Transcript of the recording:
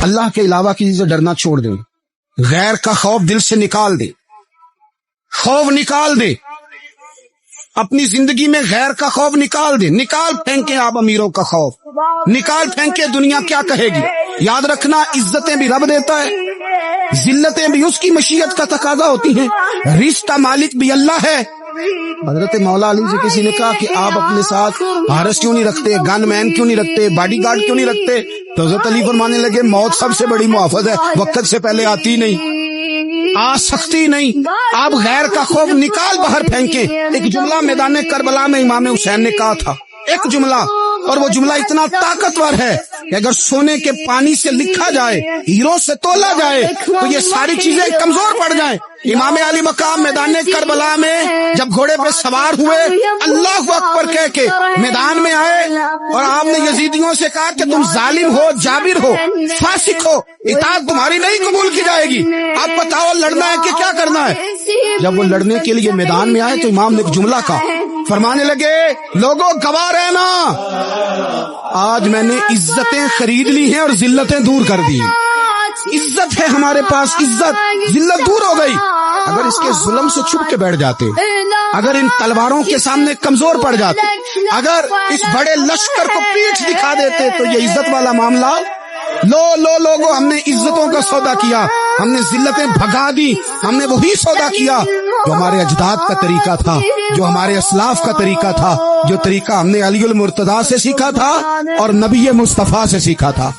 اللہ کے علاوہ کسی سے ڈرنا چھوڑ دیں، غیر کا خوف دل سے نکال دیں، خوف نکال دیں، اپنی زندگی میں غیر کا خوف نکال دیں، نکال پھینکیں آپ امیروں کا خوف، نکال پھینکیں دنیا کیا کہے گی۔ یاد رکھنا عزتیں بھی رب دیتا ہے، ذلتیں بھی اس کی مشیت کا تقاضا ہوتی ہیں، رزق کا مالک بھی اللہ ہے۔ حضرت مولا علی سے کسی نے کہا کہ آپ اپنے ساتھ حارس کیوں نہیں رکھتے، گن مین کیوں نہیں رکھتے، باڈی گارڈ کیوں نہیں رکھتے؟ تو حضرت علی فرمانے لگے موت سب سے بڑی محافظ ہے، وقت سے پہلے آتی نہیں، آ سکتی نہیں۔ آپ غیر کا خوف نکال باہر پھینکیں۔ ایک جملہ میدان کربلا میں امام حسین نے کہا تھا، ایک جملہ، اور وہ جملہ اتنا طاقتور ہے کہ اگر سونے کے پانی سے لکھا جائے، ہیروں سے تولا جائے تو یہ ساری چیزیں کمزور پڑ جائیں۔ امام علی مقام میدان کربلا میں جب گھوڑے پہ سوار ہوئے، اللہ اکبر کہہ کے میدان میں آئے، اور آپ نے یزیدیوں سے کہا کہ تم ظالم ہو، جابر ہو، فاسق ہو، اطاعت تمہاری نہیں قبول کی جائے گی، آپ بتاؤ لڑنا ہے کہ کیا کرنا ہے؟ جب وہ لڑنے کے لیے میدان میں آئے تو امام نے ایک جملہ کہا، فرمانے لگے لوگوں گواہ رہنا، آج میں نے عزتیں خرید لی ہیں اور ذلتیں دور کر دی۔ عزت ہے ہمارے پاس، عزت، ذلت دور ہو گئی۔ اگر اس کے ظلم سے چھپ کے بیٹھ جاتے، اگر ان تلواروں کے سامنے کمزور پڑ جاتے، اگر اس بڑے لشکر کو پیٹھ دکھا دیتے تو یہ عزت والا معاملہ لوگوں ہم نے عزتوں کا سودا کیا، ہم نے ذلتیں بھگا دی، ہم نے وہی سودا کیا جو ہمارے اجداد کا طریقہ تھا، جو ہمارے اسلاف کا طریقہ تھا، جو طریقہ ہم نے علی المرتضیٰ سے سیکھا تھا اور نبی مصطفیٰ سے سیکھا تھا۔